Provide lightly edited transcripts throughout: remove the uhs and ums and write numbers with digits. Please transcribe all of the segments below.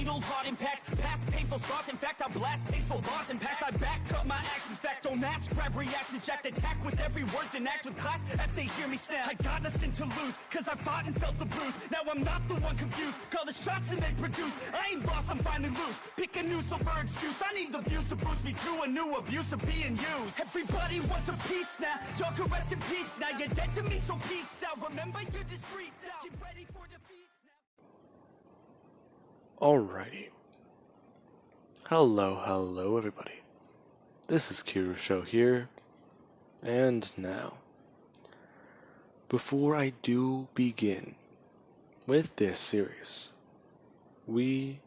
fatal heart impacts, past painful scars. In fact, I blast tasteful bars and pass. I back up my actions, fact don't ask, grab reactions, jacked attack with every word, then act with class as they hear me snap. I got nothing to lose, cause I fought and felt the bruise. Now I'm not the one confused, call the shots and they produce. I ain't lost, I'm finally loose. Pick a new silver excuse, I need the views to boost me to a new abuse of being used. Everybody wants a piece now, y'all can rest in peace now. You're dead to me, so peace out. Remember, you're discreet out. Get ready for defeat now. Alrighty. Hello everybody. This is Kiru's show here, and now, before I do begin with this series, we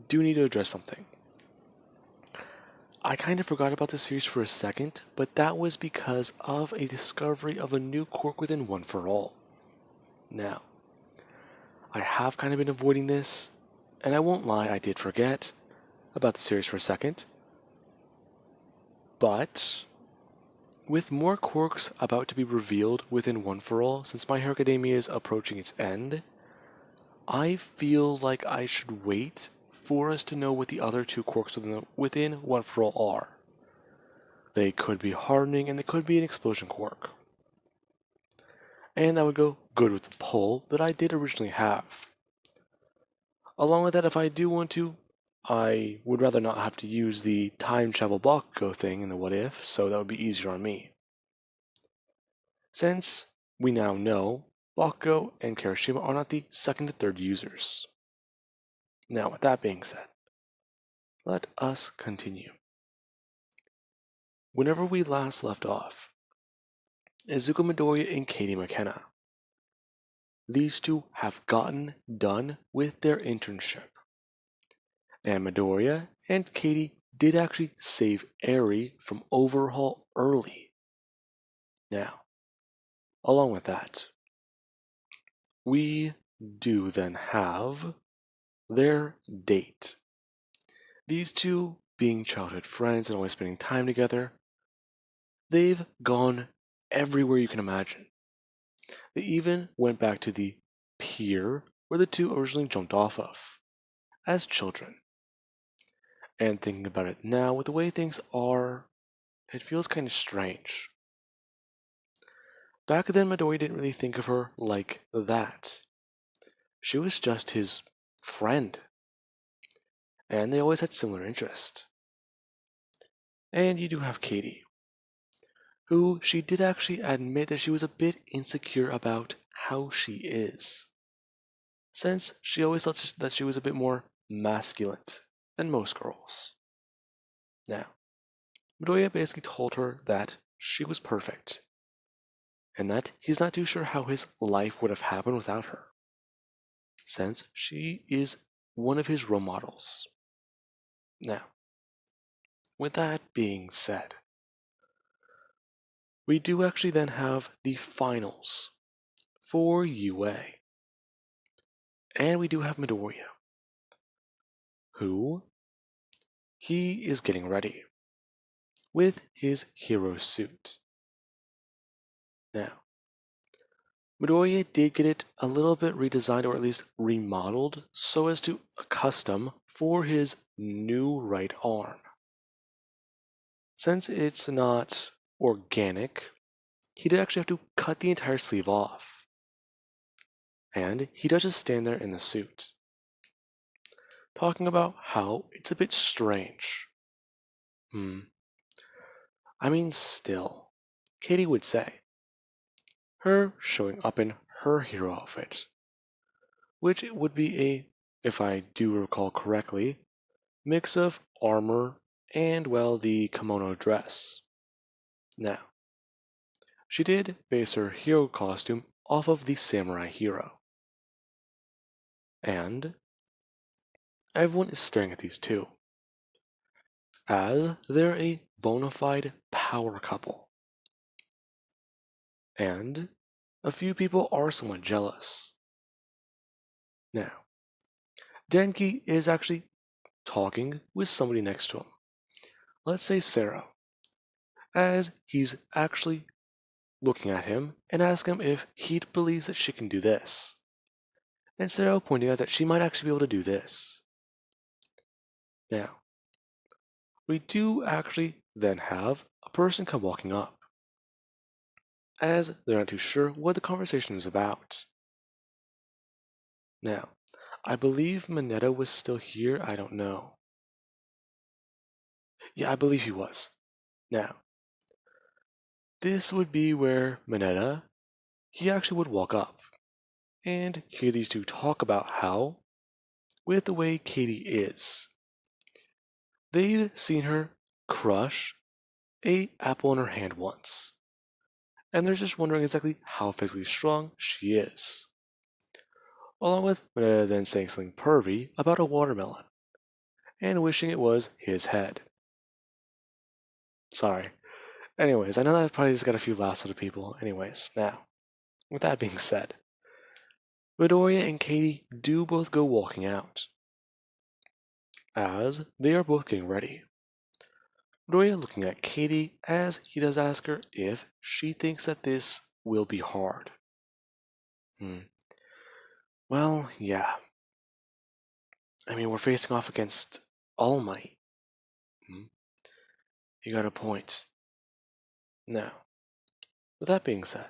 do need to address something. I kind of forgot about this series for a second, but that was because of a discovery of a new quirk within One For All. Now, I have kind of been avoiding this, and I won't lie, I did forget about the series for a second. But with more quirks about to be revealed within One For All, since My Hero Academia is approaching its end, I feel like I should wait for us to know what the other two quirks within One For All are. They could be hardening and they could be an explosion quirk. And that would go good with the poll that I did originally have. Along with that, if I do want to, I would rather not have to use the time travel Bakugo thing in the what if, so that would be easier on me. Since we now know Bakugo and Kirishima are not the second to third users. Now, with that being said, let us continue. Whenever we last left off, Izuku Midoriya and Katie McKenna. These two have gotten done with their internship. And Midoriya and Katie did actually save Eri from overhaul early. Now, along with that, we do then have their date. These two, being childhood friends and always spending time together, they've gone everywhere you can imagine. They even went back to the pier where the two originally jumped off of, as children. And thinking about it now, with the way things are, it feels kind of strange. Back then, Midoriya didn't really think of her like that. She was just his friend. And they always had similar interests. And you do have Katie, who she did actually admit that she was a bit insecure about how she is, since she always thought that she was a bit more masculine than most girls. Now, Midoriya basically told her that she was perfect, and that he's not too sure how his life would have happened without her, since she is one of his role models. Now, with that being said, we do actually then have the finals for UA. And we do have Midoriya, who he is getting ready with his hero suit. Now, Midoriya did get it a little bit redesigned, or at least remodeled, so as to custom for his new right arm. Since it's not organic, he did actually have to cut the entire sleeve off. And he does just stand there in the suit, talking about how it's a bit strange. I mean, still, Katie would say, her showing up in her hero outfit, which would be a, if I do recall correctly, mix of armor and, well, the kimono dress. Now, she did base her hero costume off of the samurai hero. And everyone is staring at these two, as they're a bona fide power couple. And a few people are somewhat jealous. Now, Denki is actually talking with somebody next to him. Let's say Sarah, as he's actually looking at him and asking him if he believes that she can do this. And Sarah pointing out that she might actually be able to do this. Now, we do actually then have a person come walking up, as they're not too sure what the conversation is about. Now, I believe Mineta was still here, I don't know. Yeah, I believe he was. Now, this would be where Mineta, he actually would walk up and hear these two talk about how, with the way Katie is, they've seen her crush a apple in her hand once, and they're just wondering exactly how physically strong she is. Along with Mineta then saying something pervy about a watermelon, and wishing it was his head. Sorry. Anyways, I know that probably just got a few laughs out of people. Anyways, now, with that being said, Midoriya and Katie do both go walking out, as they are both getting ready. Midoriya looking at Katie as he does ask her if she thinks that this will be hard. Well, yeah. I mean, we're facing off against All Might. You got a point. Now, with that being said,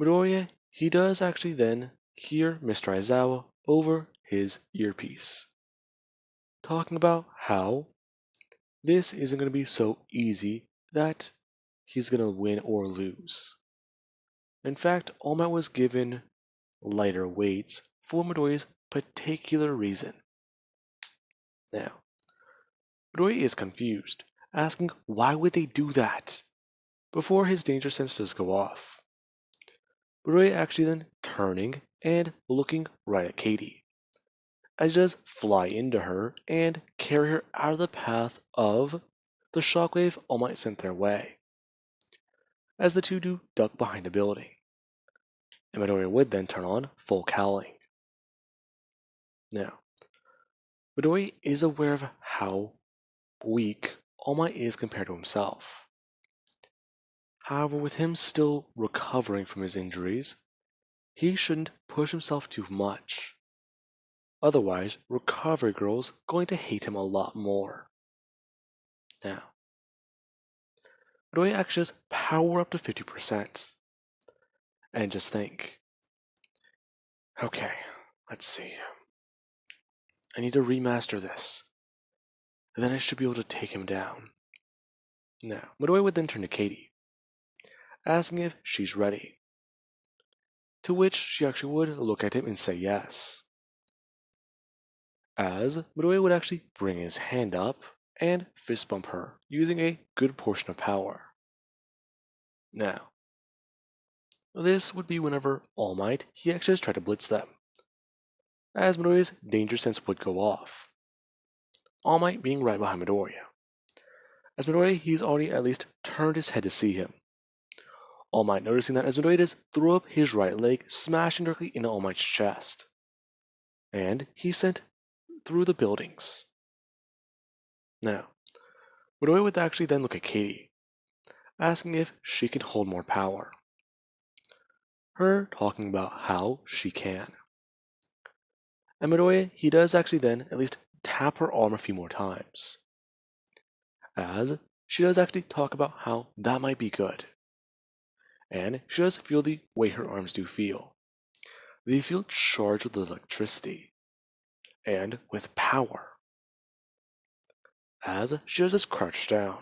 Midoriya, he does actually then hear Mr. Aizawa over his earpiece, talking about how this isn't going to be so easy that he's going to win or lose. In fact, All Might was given lighter weights for Midoriya's particular reason. Now, Midoriya is confused, asking why would they do that before his danger sense does go off. Midoriya actually then turning and looking right at Katie, as he does fly into her and carry her out of the path of the shockwave All Might sent their way, as the two do duck behind a building, and Midoriya would then turn on full cowling. Now, Midoriya is aware of how weak All Might is compared to himself. However, with him still recovering from his injuries, he shouldn't push himself too much. Otherwise, Recovery Girl's going to hate him a lot more. Now, Midoriya actually does power up to 50%. And just think, okay, let's see. I need to remaster this. Then I should be able to take him down. Now, Midoriya would then turn to Katie, asking if she's ready. To which she actually would look at him and say yes. As Midoriya would actually bring his hand up and fist bump her, using a good portion of power. Now, this would be whenever All Might, he actually has tried to blitz them, as Midoriya's danger sense would go off. All Might being right behind Midoriya. As Midoriya, he's already at least turned his head to see him. All Might noticing that as Midoriya does throw up his right leg, smashing directly into All Might's chest. And he's sent through the buildings. Now, Midoriya would actually then look at Katie, asking if she can hold more power. Her talking about how she can. And Midoriya, he does actually then at least tap her arm a few more times, as she does actually talk about how that might be good. And she does feel the way her arms do feel. They feel charged with electricity and with power. As she does just crouch down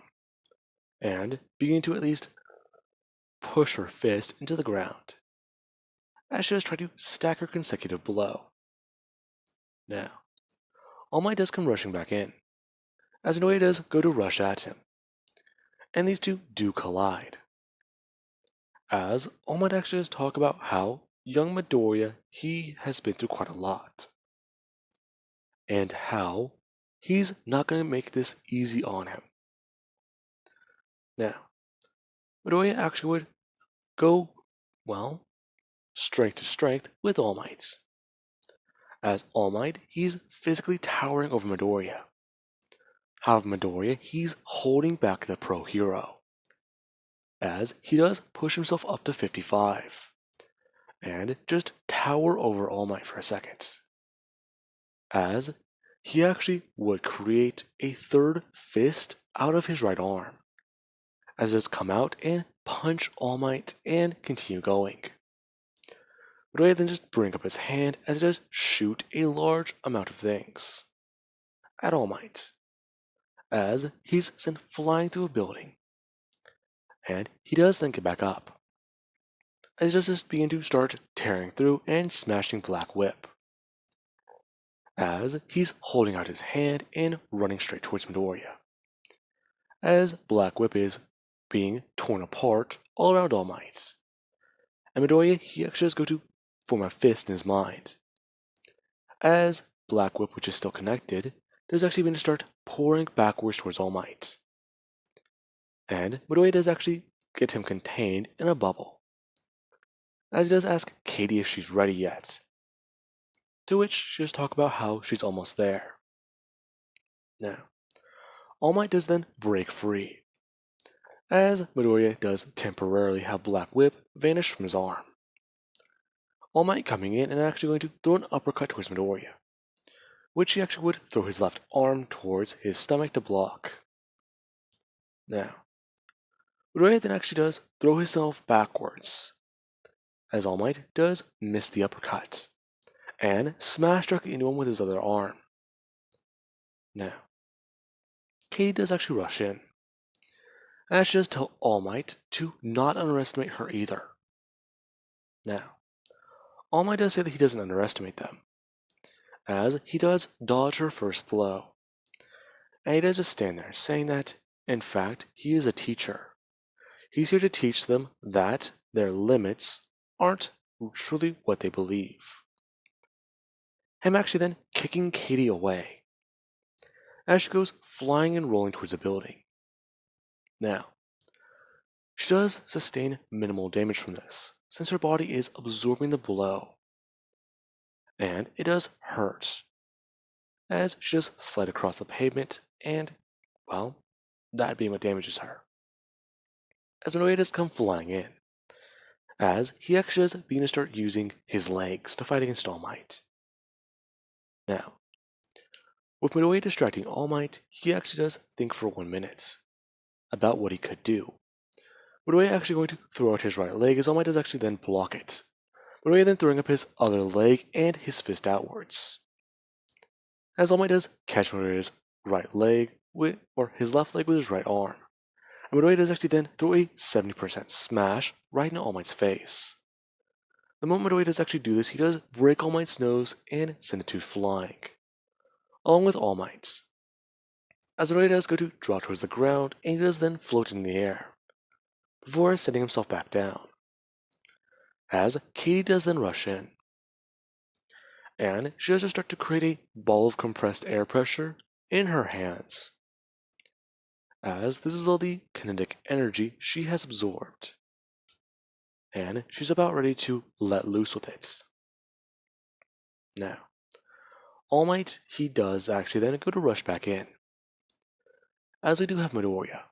and begin to at least push her fist into the ground, as she does try to stack her consecutive blow. Now, All Might does come rushing back in, as Midoriya does go to rush at him, and these two do collide. As All Might actually does talk about how young Midoriya, he has been through quite a lot, and how he's not going to make this easy on him. Now, Midoriya actually would go, well, strength to strength with All Might. As All Might, he's physically towering over Midoriya. However, Midoriya, he's holding back the pro hero, as he does push himself up to 55, and just tower over All Might for a second. As he actually would create a third fist out of his right arm, as it does come out and punch All Might and continue going. Midoriya then just bring up his hand as it does shoot a large amount of things at All Might, as he's sent flying through a building, and he does then get back up, as he does just begin to start tearing through and smashing Black Whip, as he's holding out his hand and running straight towards Midoriya, as Black Whip is being torn apart all around All Might. And Midoriya, he actually does go to form a fist in his mind, as Black Whip, which is still connected, does actually begin to start pouring backwards towards All Might. And Midoriya does actually get him contained in a bubble, as he does ask Katie if she's ready yet, to which she does talk about how she's almost there. Now, All Might does then break free, as Midoriya does temporarily have Black Whip vanish from his arm. All Might coming in and actually going to throw an uppercut towards Midoriya, which he actually would throw his left arm towards his stomach to block. Now, Midoriya then actually does throw himself backwards, as All Might does miss the uppercut, and smash directly into him with his other arm. Now, Katie does actually rush in, as she does tell All Might to not underestimate her either. Now, All Might does say that he doesn't underestimate them, as he does dodge her first blow, and he does just stand there saying that, in fact, he is a teacher. He's here to teach them that their limits aren't truly what they believe. Him actually then kicking Katie away, as she goes flying and rolling towards the building. Now, she does sustain minimal damage from this, since her body is absorbing the blow, and it does hurt, as she does slide across the pavement, and, well, that being what damages her. As Midoriya does come flying in, as he actually does begin to start using his legs to fight against All Might. Now, with Midoriya distracting All Might, he actually does think for 1 minute about what he could do. Midoriya actually going to throw out his right leg, as All Might does actually then block it. Midoriya then throwing up his other leg and his fist outwards, as All Might does catch Midoriya's right leg or his left leg with his right arm. And Midoriya does actually then throw a 70% smash right in All Might's face. The moment Midoriya does actually do this, he does break All Might's nose and send it to flying, along with All Might. As Midoriya does go to drop towards the ground, and he does then float in the air, before setting himself back down. As Katie does then rush in, and she does just start to create a ball of compressed air pressure in her hands, as this is all the kinetic energy she has absorbed, and she's about ready to let loose with it. Now, All Might, he does actually then go to rush back in, as we do have Midoriya,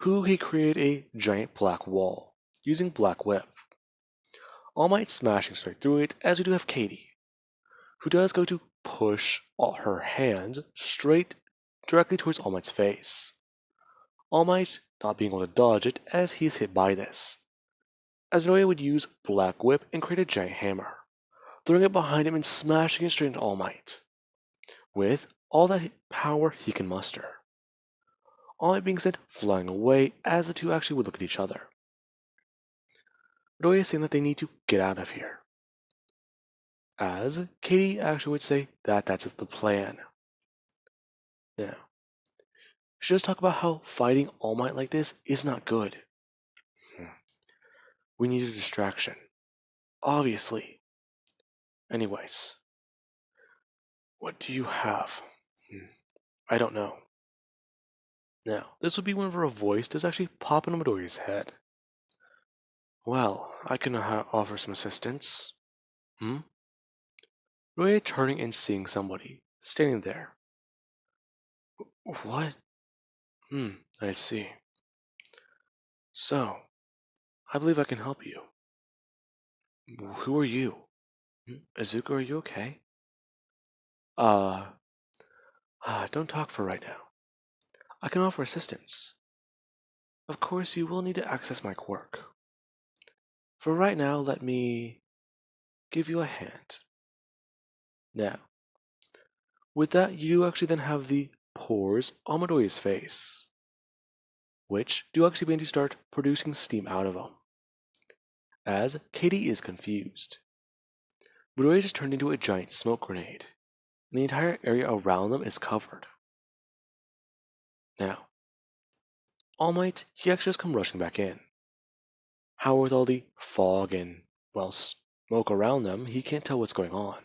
who he created a giant black wall using Black Whip. All Might smashing straight through it, as we do have Katie, who does go to push all her hands straight directly towards All Might's face. All Might not being able to dodge it as he is hit by this, as Midoriya would use Black Whip and create a giant hammer, throwing it behind him and smashing it straight into All Might, with all that power he can muster. All Might being sent flying away as the two actually would look at each other. Midoriya is saying that they need to get out of here, as Katie actually would say that that's the plan. Now, she does talk about how fighting All Might like this is not good. We need a distraction. Obviously. Anyways, what do you have? I don't know. Now, this would be whenever a voice does actually pop into Midoriya's head. Well, I can offer some assistance. Midoriya turning and seeing somebody standing there. What? I see. So, I believe I can help you. Who are you? Izuku, are you okay? Don't talk for right now. I can offer assistance. Of course, you will need to access my quirk. For right now, let me give you a hand. Now, with that, you actually then have the pores on Midoriya's face, which do actually begin to start producing steam out of them. As Katie is confused, Midoriya just turned into a giant smoke grenade, and the entire area around them is covered. Now, All Might, he actually has come rushing back in. However, with all the fog and, well, smoke around them, he can't tell what's going on.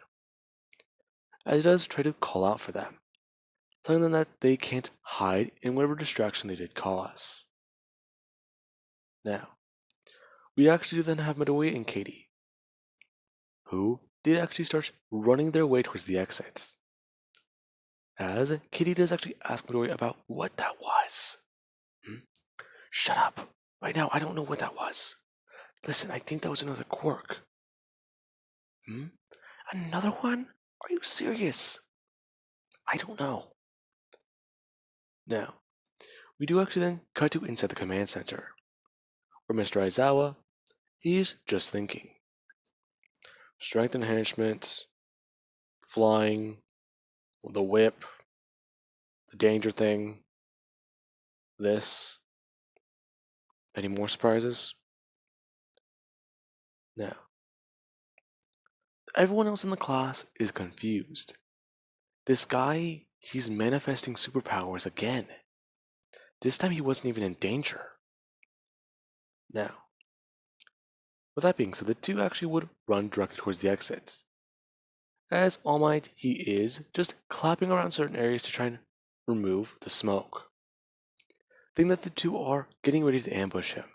As he does try to call out for them, telling them that they can't hide in whatever distraction they did cause. Now, we actually do then have Midoriya and Katie, who did actually start running their way towards the exit. As Katie does actually ask Midoriya about what that was. Shut up. Right now, I don't know what that was. Listen, I think that was another quirk. Another one? Are you serious? I don't know. Now, we do actually then cut to inside the command center, where Mr. Aizawa, he's just thinking. Strength enhancement, flying, the whip, the danger thing, this. Any more surprises? Now, everyone else in the class is confused. This guy, he's manifesting superpowers again. This time he wasn't even in danger. Now, with that being said, the two actually would run directly towards the exit. As All Might, he is just clapping around certain areas to try and remove the smoke. Thinking that the two are getting ready to ambush him.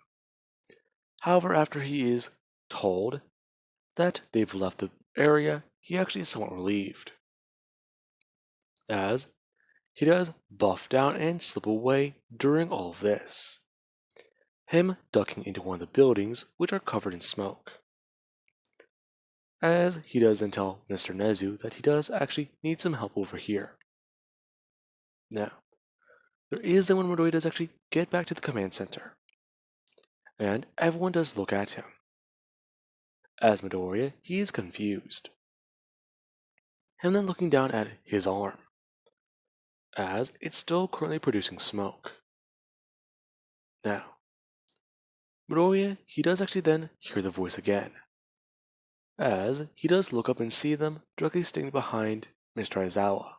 However, after he is told that they've left the area, he actually is somewhat relieved. As he does buff down and slip away during all of this. Him ducking into one of the buildings which are covered in smoke. As he does then tell Mr. Nezu that he does actually need some help over here. Now, there is then when Midoriya does actually get back to the command center. And everyone does look at him. As Midoriya, he is confused. Him then looking down at his arm, as it's still currently producing smoke. Now, Midoriya, he does actually then hear the voice again, as he does look up and see them directly standing behind Mr. Aizawa.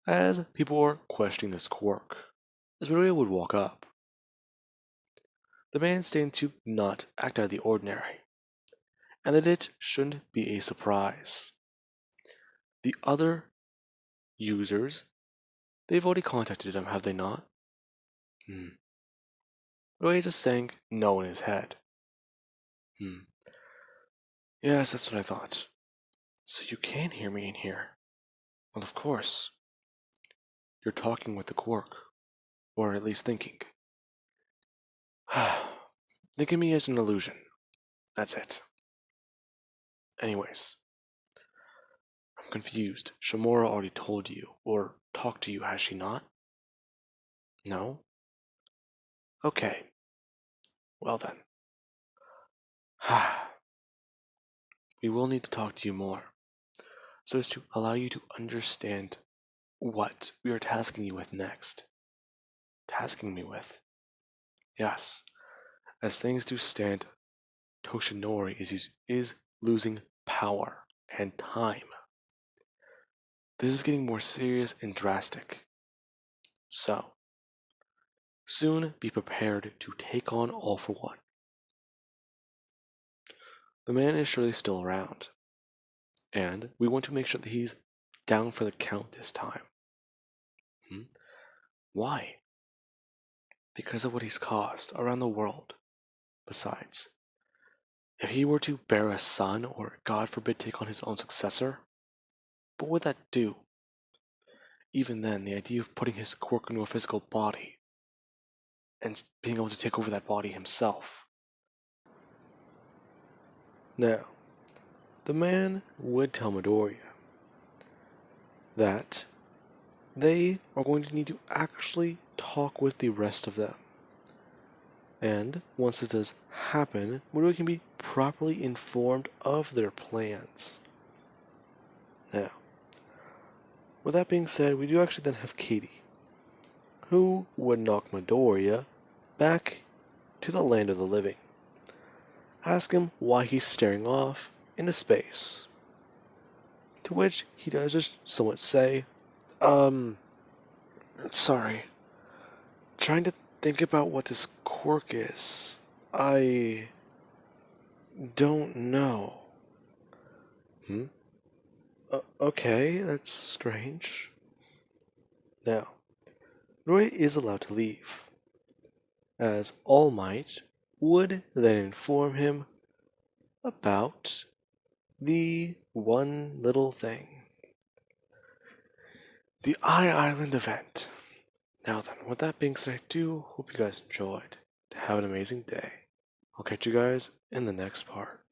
As people are questioning this quirk, as Midoriya would walk up. The man seemed to not act out of the ordinary, and that it shouldn't be a surprise. The other users, they've already contacted him, have they not? Roy just saying no in his head. Yes, that's what I thought. So you can hear me in here. Well, of course. You're talking with the quirk. Or at least thinking. Think of me as an illusion. That's it. Anyways. I'm confused. Shamora already told you, or talked to you, has she not? No? Okay. Well then. We will need to talk to you more, so as to allow you to understand what we are tasking you with next. Tasking me with. Yes, as things do stand, Toshinori is losing power and time. This is getting more serious and drastic. So, soon be prepared to take on All for One. The man is surely still around, and we want to make sure that he's down for the count this time. Why? Because of what he's caused around the world. Besides, if he were to bear a son, or God forbid take on his own successor, what would that do? Even then, the idea of putting his quirk into a physical body, and being able to take over that body himself. Now, the man would tell Midoriya that they are going to need to actually talk with the rest of them. And once it does happen, Midoriya can be properly informed of their plans. Now, with that being said, we do actually then have Katie, who would knock Midoriya back to the land of the living. Ask him why he's staring off into space. To which he does just somewhat say, sorry. Trying to think about what this quirk is. I don't know. Okay, that's strange. Now, Roy is allowed to leave, as All Might would then inform him about the one little thing. The Island event. Now then, with that being said, I do hope you guys enjoyed. Have an amazing day. I'll catch you guys in the next part.